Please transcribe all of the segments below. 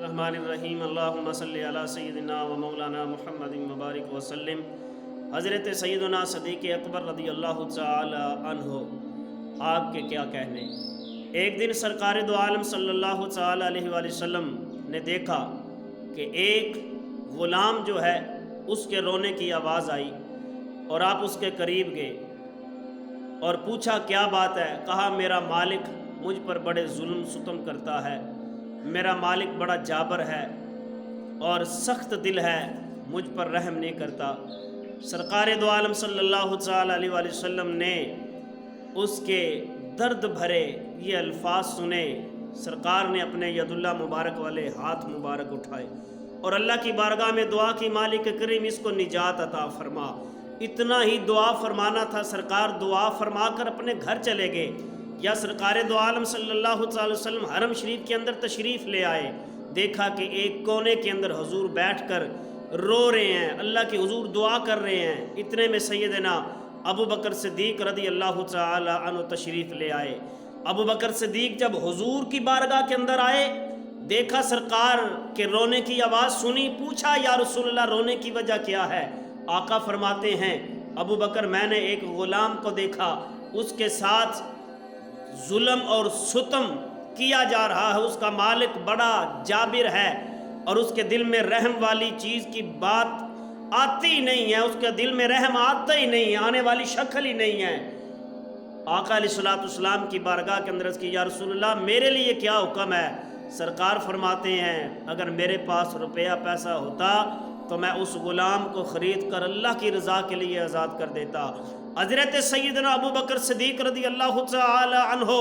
बिस्मिल्लाहिर्रहमानिर्रहीम अल्लाहुम्मा सल्लि अला सय्यिदिना व मौलाना मुहम्मदिन मुबारक वसल्लम। हज़रत सैयदना सदीक़ अकबर रज़ी अल्लाहु तआला अन्हु, आपके क्या कहने। एक दिन सरकार दो आलम सल्लल्लाहु तआला अलैहि वसल्लम ने देखा कि एक ग़ुलाम जो है उसके रोने की आवाज़ आई और आप उसके करीब गए और पूछा क्या बात है। कहा मेरा मालिक मुझ पर बड़े जुल्म सुतम करता है, मेरा मालिक बड़ा जाबर है और सख्त दिल है, मुझ पर रहम नहीं करता। सरकार दो आलम सल्लल्लाहु अलैहि वसल्लम ने उसके दर्द भरे ये अल्फाज सुने। सरकार ने अपने यदुल्ला मुबारक वाले हाथ मुबारक उठाए और अल्लाह की बारगाह में दुआ की, मालिक करीम इसको निजात अता फरमा। इतना ही दुआ फरमाना था, सरकार दुआ फरमाकर अपने घर चले गए। या सरकार दो आलम सल्लल्लाहु अलैहि वसल्लम हरम शरीफ के अंदर तशरीफ़ ले आए, देखा कि एक कोने के अंदर हुजूर बैठकर रो रहे हैं, अल्लाह की हुजूर दुआ कर रहे हैं। इतने में सैयदना अबू बकर सिद्दीक़ रज़ी अल्लाहु तआला अन्हु तशरीफ़ ले आए। अबू बकर सिद्दीक़ जब हुजूर की बारगाह के अंदर आए, देखा सरकार के रोने की आवाज़ सुनी, पूछा या रसूलल्लाह रोने की वजह क्या है। आका फरमाते हैं, अबू बकर मैंने एक ग़ुलाम को देखा, उसके साथ जुल्म और सुतम किया जा रहा है, उसका मालिक बड़ा जाबिर है और उसके दिल में रहम वाली चीज़ की बात आती ही नहीं है, उसके दिल में रहम आता ही नहीं है, आने वाली शक्ल ही नहीं है। आका अलैहिस्सलाम की बारगाह के अंदर की, या रसूलल्लाह मेरे लिए क्या हुक्म है। सरकार फरमाते हैं, अगर मेरे पास रुपया पैसा होता तो मैं उस ग़ुलाम को ख़रीद कर अल्लाह की रज़ा के लिए आज़ाद कर देता। हज़रत सैयदना अबू बकर सिद्दीक़ रज़ी अल्लाहु तआला अन्हु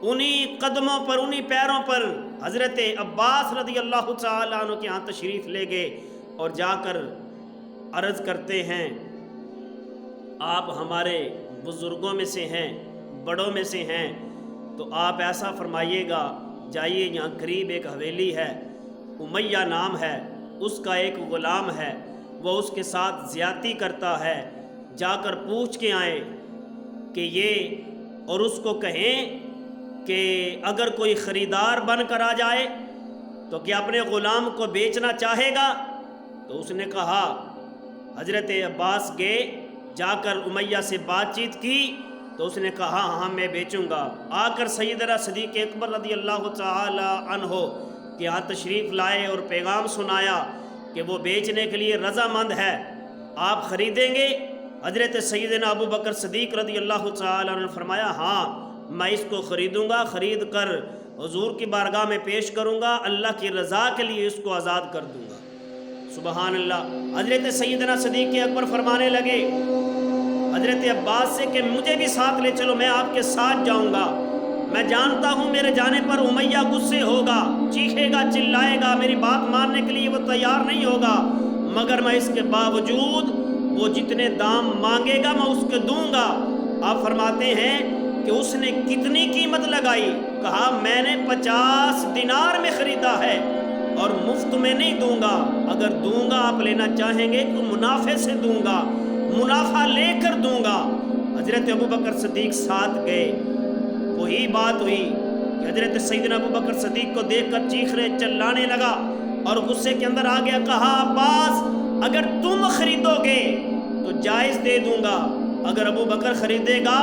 उन्हीं कदमों पर, उन्हीं पैरों पर हज़रत अब्बास रज़ी अल्लाहु तआला अन्हु के यहाँ तशरीफ़ ले गए और जाकर अर्ज़ करते हैं, आप हमारे बुज़ुर्गों में से हैं, बड़ों में से हैं, तो आप ऐसा फरमाइएगा, जाइए यहाँ करीब एक हवेली है, उमैया नाम है, उसका एक ग़ुलाम है, वो उसके साथ ज़्यादती करता है, जाकर पूछ के आए कि ये, और उसको कहें कि अगर कोई ख़रीदार बन कर आ जाए तो क्या अपने ग़ुलाम को बेचना चाहेगा। तो उसने कहा, हज़रत अब्बास गए, जाकर उमैया से बातचीत की तो उसने कहा हाँ मैं बेचूंगा। आकर सैयदना सदीक़ अकबर रज़ी अल्लाहु तआला अन्हु के यहाँ तशरीफ़ लाए और पैगाम सुनाया कि वो बेचने के लिए रज़ामंद है, आप ख़रीदेंगे। हज़रत सैयदना अबू बकर सिद्दीक़ रज़ी अल्लाहु तआला अन्हु ने फरमाया हाँ मैं इसको ख़रीदूँगा, ख़रीद कर हुजूर की बारगाह में पेश करूँगा, अल्लाह की रज़ा के लिए इसको आज़ाद कर दूँगा। सुबहान अल्लाह। हज़रत सैयदना सदीक़ अकबर फरमाने लगे हज़रत अब्बास से कि मुझे भी साथ ले चलो, मैं आपके साथ जाऊँगा। मैं जानता हूँ मेरे जाने पर उमैया गुस्से होगा, चीखेगा, चिल्लाएगा, मेरी बात मानने के लिए वो तैयार नहीं होगा, मगर मैं इसके बावजूद वो जितने दाम मांगेगा मैं उसके दूंगा। आप फरमाते हैं कि उसने कितनी कीमत लगाई। कहा मैंने 50 दिनार में ख़रीदा है और मुफ्त में नहीं दूंगा, अगर दूंगा आप लेना चाहेंगे तो मुनाफे से दूंगा, मुनाफा लेकर दूंगा। हज़रत अबू बकर सिद्दीक़ साथ गए। वही बात हुई कि हज़रत सैयदना अबू बकर सिद्दीक़ को देखकर चीखने चिल्लाने लगा और गुस्से के अंदर आ गया। कहा अब्बास अगर तुम खरीदोगे तो जायज़ दे दूंगा, अगर अबू बकर खरीदेगा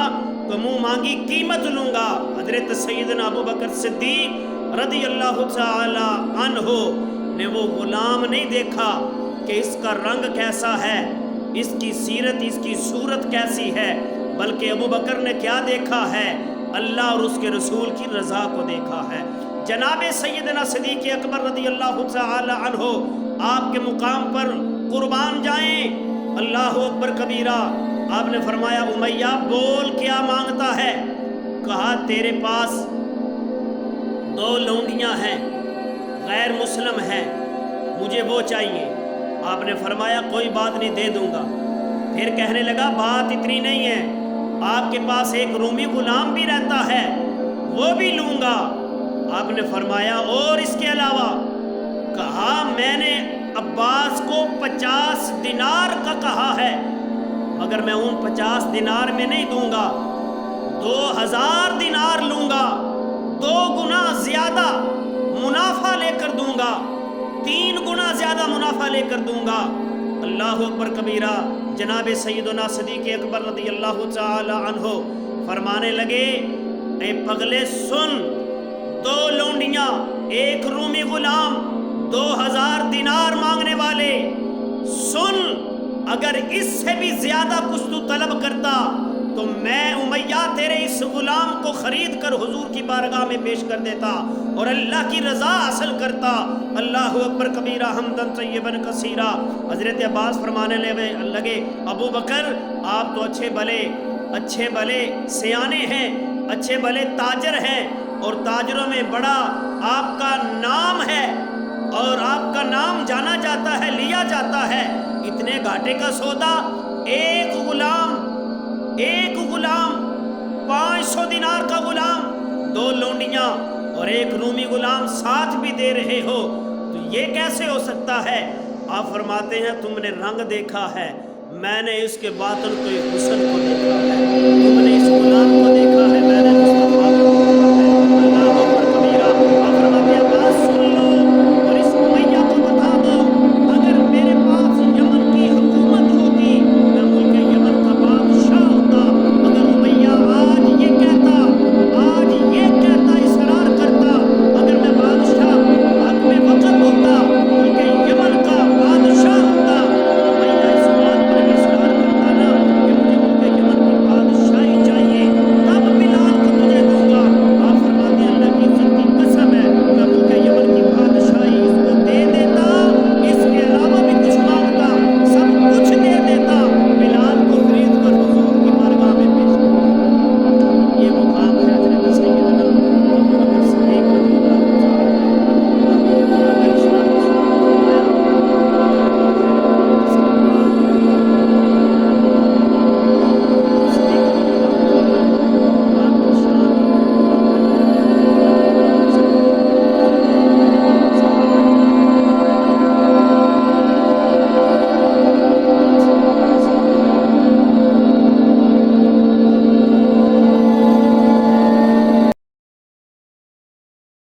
तो मुँह मांगी कीमत लूँगा। हज़रत सैयदना अबू बकर सिद्दीक़ रज़ी अल्लाहु तआला अन्हु ने वो ग़ुलाम नहीं देखा कि इसका रंग कैसा है, इसकी सीरत, इसकी सूरत कैसी है, बल्कि अबू बकर ने क्या देखा है, अल्लाह और उसके रसूल की रज़ा को देखा है। जनाब सैयदना सिद्दीक़ अकबर रज़ी अल्लाहु तआला अन्हु आपके मुकाम पर कुर्बान जाएं। अल्लाहु अकबर कबीरा। आपने फरमाया उमैया बोल क्या मांगता है। कहा तेरे पास 2 लौंडियाँ हैं, गैर मुस्लिम हैं, मुझे वो चाहिए। आपने फरमाया कोई बात नहीं दे दूंगा। फिर कहने लगा बात इतनी नहीं है, आपके पास एक रूमी गुलाम भी रहता है, वो भी लूँगा। आपने फरमाया और इसके अलावा। कहा मैंने अब्बास को 50 दिनार का कहा है, मगर मैं उन 50 दिनार में नहीं दूंगा, 2000 दिनार लूँगा, 2 गुना ज़्यादा मुनाफा लेकर दूंगा। ज़्यादा मुनाफा लेकर दूंगा। अल्लाह अकबर कबीरा। जनाब सैयदना सदीक अकबर रज़ी अल्लाह तआला अन्हो फरमाने लगे, ए पगले सुन, 2 लौंडियाँ, एक रूमी गुलाम, 2000 दिनार मांगने वाले, सुन, अगर इससे भी ज्यादा कुछ तू तलब करता तो मैं उमैया तेरे इस गुलाम को खरीद कर हुजूर की बारगाह में पेश कर देता और अल्लाह की रज़ा हासिल करता। अल्लाह अकबर कबीरा हमदन तय्यबन कसीरा। हज़रत अब्बास फरमाने लगे, अबू बकर आप तो अच्छे भले सियाने हैं, अच्छे भले ताजर हैं और ताजरों में बड़ा आपका नाम है और आपका नाम जाना जाता है, लिया जाता है। इतने घाटे का सौदा, एक गुलाम 500 दिनार का गुलाम, 2 लौंडियाँ और एक रूमी गुलाम साथ भी दे रहे हो, तो ये कैसे हो सकता है? आप फरमाते हैं तुमने रंग देखा है, मैंने इसके बातन को हुस्न को देखा है, तुमने इस गुलाम को देखा है, मैंने